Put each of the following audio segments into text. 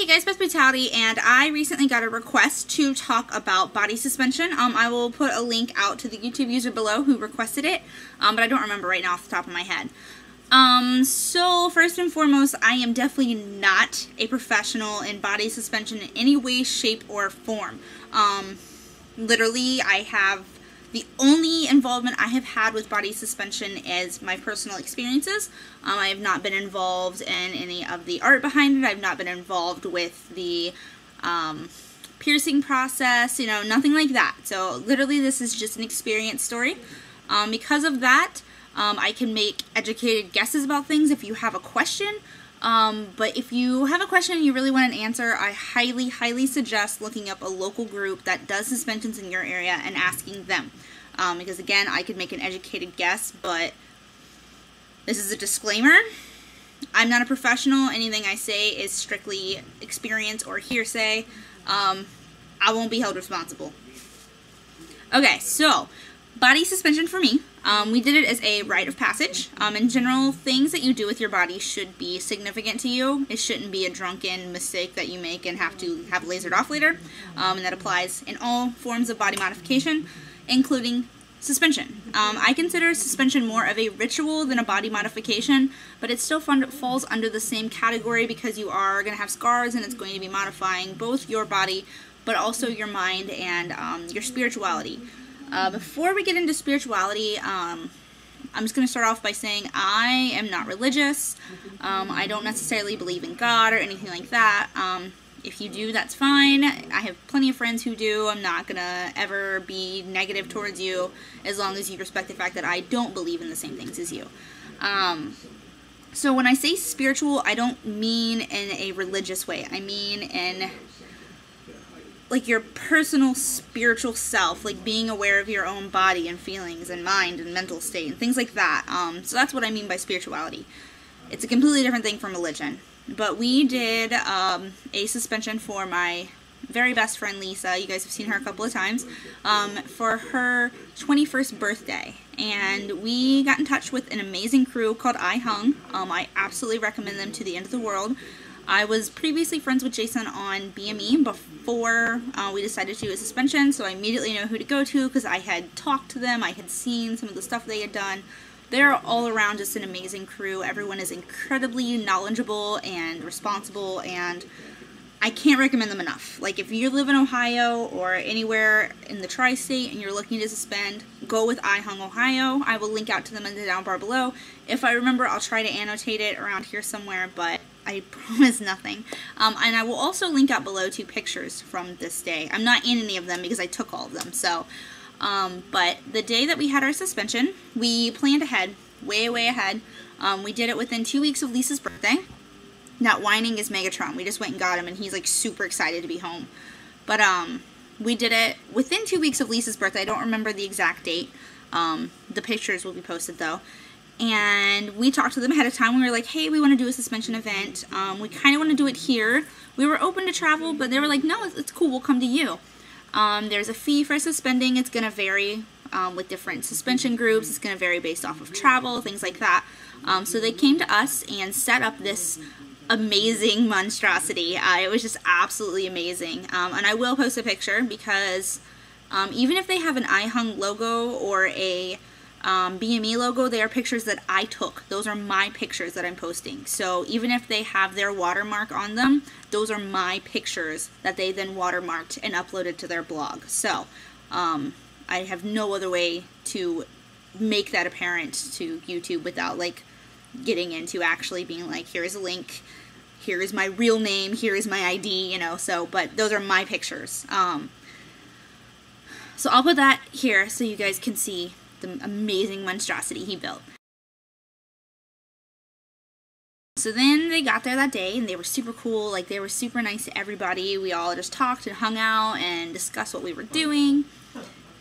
guys, Beth Brutality, and I recently got a request to talk about body suspension. I will put a link out to the YouTube user below who requested it, but I don't remember right now off the top of my head. So first and foremost, I am definitely not a professional in body suspension in any way, shape, or form. Literally, the only involvement I have had with body suspension is my personal experiences. I have not been involved in any of the art behind it. I've not been involved with the piercing process, nothing like that. So literally this is just an experience story. Because of that, I can make educated guesses about things if you have a question. But if you have a question and you really want an answer, I highly, highly suggest looking up a local group that does suspensions in your area and asking them. Because again, I could make an educated guess, but this is a disclaimer. I'm not a professional. Anything I say is strictly experience or hearsay. I won't be held responsible. Okay, so body suspension for me. We did it as a rite of passage. In general, things that you do with your body should be significant to you. It shouldn't be a drunken mistake that you make and have to have lasered off later. And that applies in all forms of body modification, including suspension. I consider suspension more of a ritual than a body modification, but it still falls under the same category because you are going to have scars and it's going to be modifying both your body, but also your mind and your spirituality. Before we get into spirituality, I'm just going to start off by saying I am not religious. I don't necessarily believe in God or anything like that. If you do, that's fine. I have plenty of friends who do. I'm not going to ever be negative towards you as long as you respect the fact that I don't believe in the same things as you. So when I say spiritual, I don't mean in a religious way. I mean in like your personal spiritual self, like being aware of your own body and feelings and mind and mental state and things like that. So that's what I mean by spirituality. It's a completely different thing from religion. But we did a suspension for my very best friend Lisa. You guys have seen her a couple of times, for her 21st birthday. And we got in touch with an amazing crew called I Hung. I absolutely recommend them to the end of the world. I was previously friends with Jason on BME before we decided to do a suspension, so I immediately know who to go to because I had talked to them, I had seen some of the stuff they had done. They're all around just an amazing crew. Everyone is incredibly knowledgeable and responsible, and I can't recommend them enough. Like, if you live in Ohio or anywhere in the tri-state and you're looking to suspend, go with I Hung Ohio. I will link out to them in the down bar below. If I remember, I'll try to annotate it around here somewhere, but I promise nothing. And I will also link out below 2 pictures from this day. I'm not in any of them because I took all of them. So, but the day that we had our suspension, we planned ahead, way ahead. We did it within 2 weeks of Lisa's birthday. Not whining is Megatron. We just went and got him, and he's like super excited to be home. But we did it within 2 weeks of Lisa's birthday. I don't remember the exact date. The pictures will be posted though. And we talked to them ahead of time. We were like, hey, we want to do a suspension event. We kind of want to do it here. We were open to travel, but they were like, no, it's cool. We'll come to you. There's a fee for suspending. It's going to vary with different suspension groups. It's going to vary based off of travel, things like that. So they came to us and set up this amazing monstrosity. It was just absolutely amazing. And I will post a picture because even if they have an I Hung logo or a BME logo, they are pictures that I took. Those are my pictures that I'm posting. So even if they have their watermark on them, those are my pictures that they then watermarked and uploaded to their blog. So I have no other way to make that apparent to YouTube without like getting into actually being like, here is a link, here is my real name, here is my ID, so, but those are my pictures. So I'll put that here so you guys can see the amazing monstrosity he built. So then they got there that day and they were super cool, like they were super nice to everybody. We all just talked and hung out and discussed what we were doing.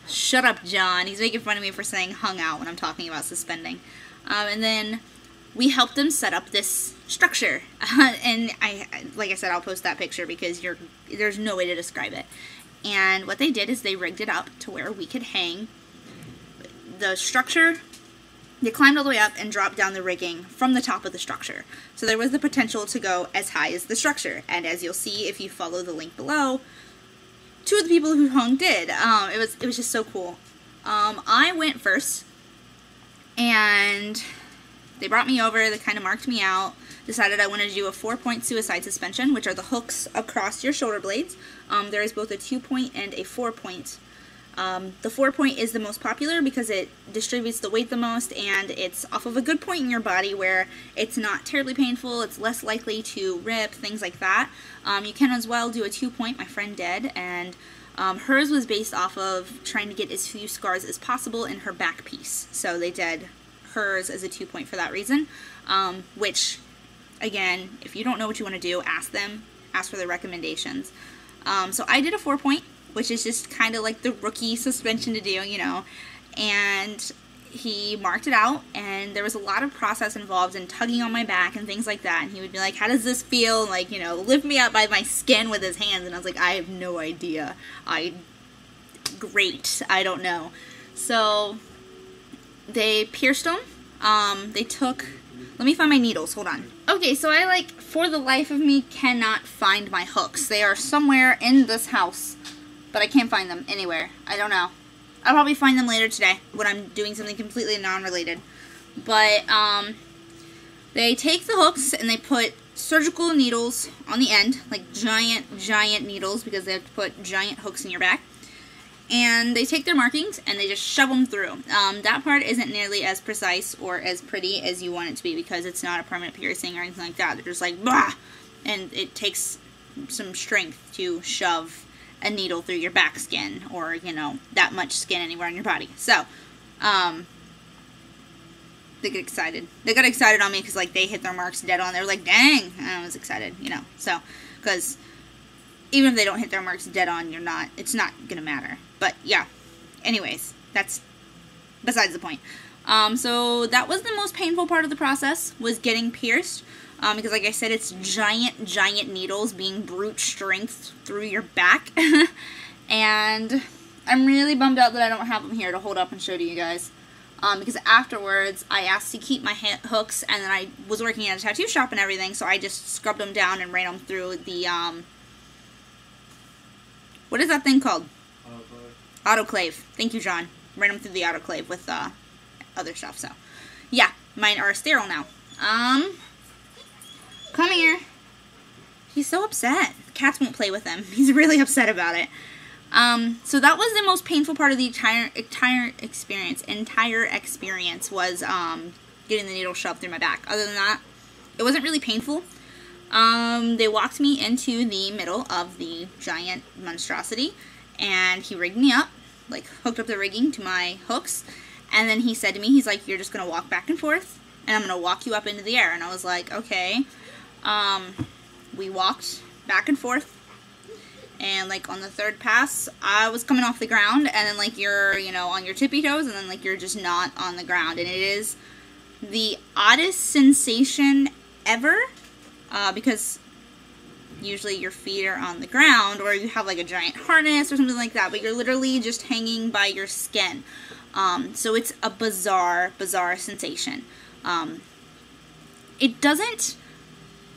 Shut up, John. He's making fun of me for saying hung out when I'm talking about suspending. And then we helped them set up this structure. And like I said, I'll post that picture because there's no way to describe it. And what they did is they rigged it up to where we could hang. The structure They climbed all the way up and dropped down the rigging from the top of the structure. So there was the potential to go as high as the structure. And as you'll see if you follow the link below, two of the people who hung did. It was just so cool. I went first, and they brought me over. They kind of marked me out. Decided I wanted to do a 4-point suicide suspension, which are the hooks across your shoulder blades. There is both a 2-point and a 4-point. The 4-point is the most popular because it distributes the weight the most, and it's off of a good point in your body where it's not terribly painful, it's less likely to rip, things like that. You can as well do a 2-point, my friend did, and hers was based off of trying to get as few scars as possible in her back piece. So they did hers as a 2-point for that reason, which, again, if you don't know what you want to do, ask them, ask for their recommendations. So I did a 4-point, which is just kind of like the rookie suspension to do, you know, and he marked it out, and there was a lot of process involved in tugging on my back and things like that, and he would be like, how does this feel? And, like, you know, lift me up by my skin with his hands, and I was like, I have no idea. Great, I don't know. So they pierced them. They took, let me find my needles, hold on. Okay, so I, like, for the life of me, cannot find my hooks. They are somewhere in this house, but I can't find them anywhere. I don't know. I'll probably find them later today when I'm doing something completely non-related. But, they take the hooks and they put surgical needles on the end, like giant needles, because they have to put giant hooks in your back. And they take their markings and they just shove them through. That part isn't nearly as precise or as pretty as you want it to be because it's not a permanent piercing or anything like that. They're just like, bah! And it takes some strength to shove a needle through your back skin, or, you know, that much skin anywhere on your body. So, they get excited. They got excited on me because, like, they hit their marks dead on. They were like, dang! And I was excited, you know. So, because even if they don't hit their marks dead on, it's not gonna matter. But, yeah. Anyways, that's besides the point. So that was the most painful part of the process, was getting pierced. Because, like I said, it's giant needles being brute strength through your back. And I'm really bummed out that I don't have them here to hold up and show to you guys. Because afterwards, I asked to keep my hooks, and then I was working at a tattoo shop and everything, so I just scrubbed them down and ran them through the, what is that thing called? Autoclave. Thank you, John. Ran them through the autoclave with, other stuff, so. Yeah, mine are sterile now. Come here. He's so upset. Cats won't play with him. He's really upset about it. So that was the most painful part of the entire experience was, getting the needle shoved through my back. Other than that, it wasn't really painful. They walked me into the middle of the giant monstrosity, and he rigged me up, like, hooked up the rigging to my hooks, and then he said to me, he's like, you're just gonna walk back and forth, and I'm gonna walk you up into the air. And I was like, okay. We walked back and forth, and, like, on the third pass, I was coming off the ground, and then, like, you're, you know, on your tippy toes, and then, like, you're just not on the ground, and it is the oddest sensation ever, because usually your feet are on the ground, or you have, like, a giant harness or something like that, but you're literally just hanging by your skin. So it's a bizarre sensation. It doesn't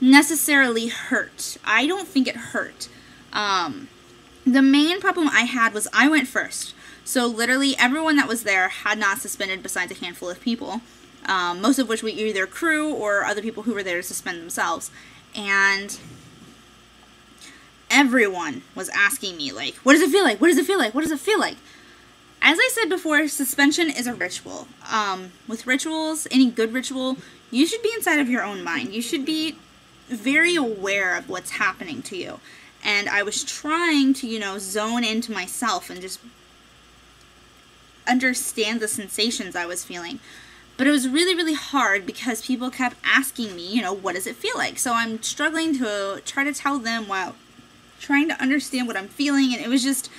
necessarily hurt. I don't think it hurt. The main problem I had was I went first. So literally everyone that was there had not suspended besides a handful of people. Most of which were either crew or other people who were there to suspend themselves. And everyone was asking me, like, what does it feel like? What does it feel like? What does it feel like? As I said before, suspension is a ritual. With rituals, any good ritual, you should be inside of your own mind. You should be very aware of what's happening to you. And I was trying to, you know, zone into myself and just understand the sensations I was feeling. But it was really hard because people kept asking me, you know, what does it feel like? So I'm struggling to try to tell them while trying to understand what I'm feeling, and it was just,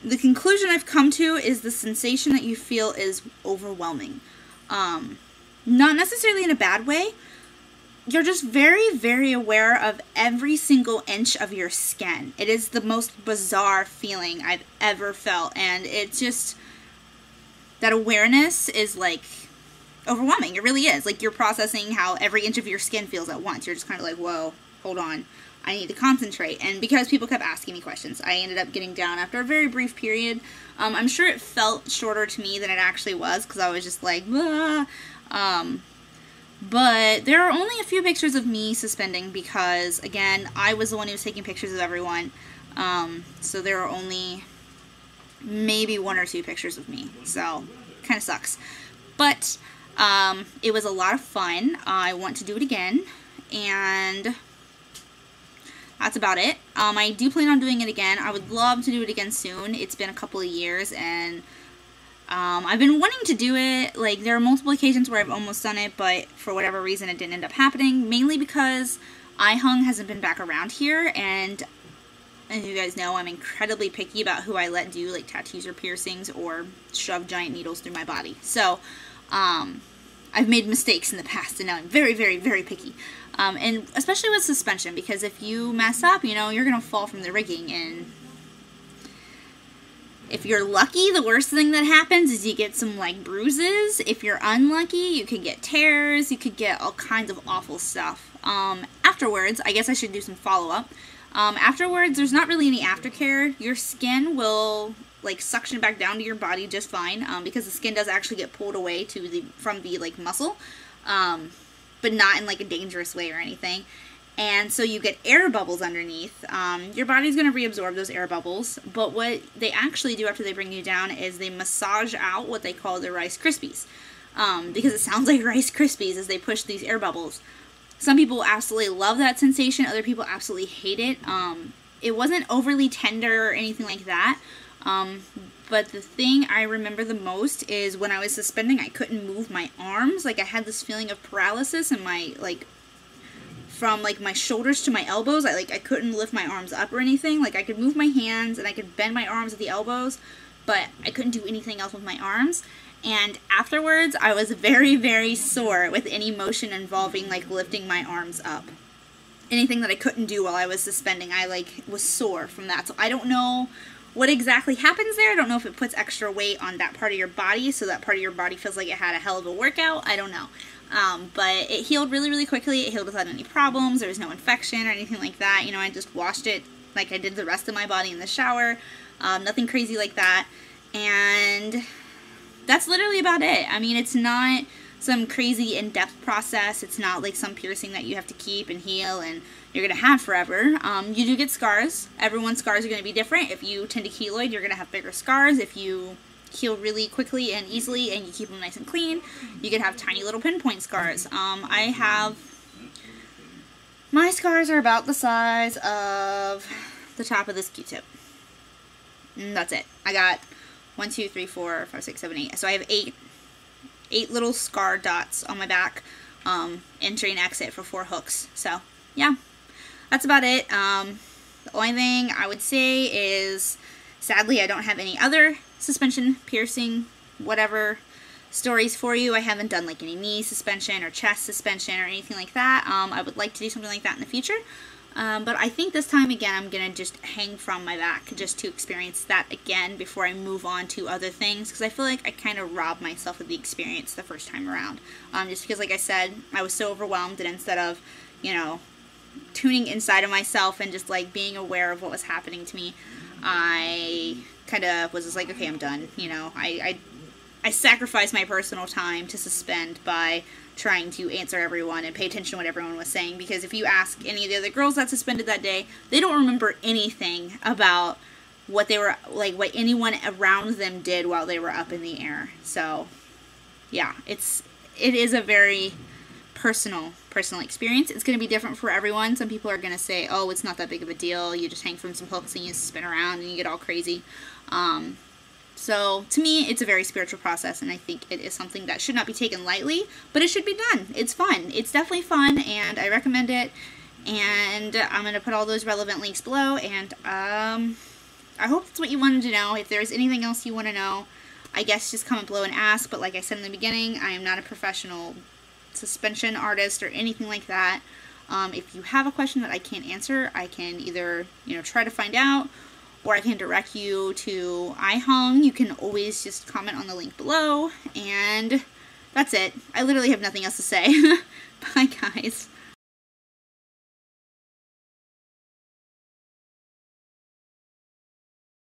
the conclusion I've come to is the sensation that you feel is overwhelming. Not necessarily in a bad way. You're just very aware of every single inch of your skin. It is the most bizarre feeling I've ever felt, and it just, that awareness is like overwhelming. It really is. Like, you're processing how every inch of your skin feels at once. You're just kind of like, whoa, hold on, I need to concentrate. And because people kept asking me questions, I ended up getting down after a very brief period. I'm sure it felt shorter to me than it actually was, because I was just like, ah. But there are only a few pictures of me suspending because, again, I was the one who was taking pictures of everyone. So there are only maybe 1 or 2 pictures of me. So, kind of sucks. But it was a lot of fun. I want to do it again. And that's about it. I do plan on doing it again. I would love to do it again soon. It's been a couple of years, and I've been wanting to do it. Like, there are multiple occasions where I've almost done it, but for whatever reason it didn't end up happening, mainly because iHung hasn't been back around here, and as you guys know, I'm incredibly picky about who I let do, like, tattoos or piercings or shove giant needles through my body. So, I've made mistakes in the past, and now I'm very, very, very picky. And especially with suspension, because if you mess up, you know, you're going to fall from the rigging, and if you're lucky, the worst thing that happens is you get some, like, bruises. If you're unlucky, you could get tears. You could get all kinds of awful stuff. Afterwards, I guess I should do some follow-up. Afterwards, there's not really any aftercare. Your skin will, like, suction back down to your body just fine, because the skin does actually get pulled away from the, like, muscle, but not in, like, a dangerous way or anything. And so you get air bubbles underneath. Your body's going to reabsorb those air bubbles, but what they actually do after they bring you down is they massage out what they call the Rice Krispies, because it sounds like Rice Krispies as they push these air bubbles. Some people absolutely love that sensation, other people absolutely hate it. It wasn't overly tender or anything like that, but the thing I remember the most is when I was suspending, I couldn't move my arms. Like, I had this feeling of paralysis in my, like, from, like, my shoulders to my elbows. I couldn't lift my arms up or anything. Like, I could move my hands and I could bend my arms at the elbows, but I couldn't do anything else with my arms. And afterwards, I was very, very sore with any motion involving, like, lifting my arms up. Anything that I couldn't do while I was suspending, I, like, was sore from that. So I don't know what exactly happens there. I don't know if it puts extra weight on that part of your body, so that part of your body feels like it had a hell of a workout. I don't know. But it healed really, really quickly. It healed without any problems. There was no infection or anything like that. You know, I just washed it like I did the rest of my body in the shower. Nothing crazy like that. And that's literally about it. I mean, it's not some crazy in-depth process. It's not like some piercing that you have to keep and heal and you're going to have forever. You do get scars. Everyone's scars are going to be different. If you tend to keloid, you're going to have bigger scars. If you heal really quickly and easily and you keep them nice and clean, you can have tiny little pinpoint scars. My scars are about the size of the top of this Q-tip. And that's it. I got 1, 2, 3, 4, 5, 6, 7, 8. So I have 8 little scar dots on my back, entry and exit for 4 hooks. So, yeah, that's about it. The only thing I would say is, sadly, I don't have any other suspension, piercing, whatever stories for you. I haven't done like any knee suspension or chest suspension or anything like that. I would like to do something like that in the future. But I think this time, again, I'm going to just hang from my back just to experience that again before I move on to other things, because I feel like I kind of robbed myself of the experience the first time around. Just because, like I said, I was so overwhelmed, and instead of, you know, tuning inside of myself and just like being aware of what was happening to me, I kind of was just like, okay, I'm done. You know, I sacrificed my personal time to suspend by trying to answer everyone and pay attention to what everyone was saying, because if you ask any of the other girls that suspended that day, they don't remember anything about what they were, like, what anyone around them did while they were up in the air. So, yeah, it is a very personal experience. It's going to be different for everyone. Some people are going to say, oh, it's not that big of a deal. You just hang from some hooks and you spin around and you get all crazy. So, to me, it's a very spiritual process, and I think it is something that should not be taken lightly, but it should be done. It's fun. It's definitely fun, and I recommend it, and I'm going to put all those relevant links below, and I hope that's what you wanted to know. If there's anything else you want to know, I guess just comment below and ask, but like I said in the beginning, I am not a professional suspension artist or anything like that. If you have a question that I can't answer, I can either, you know, try to find out, or I can direct you to iHung. You can always just comment on the link below, and that's it. I literally have nothing else to say. Bye, guys.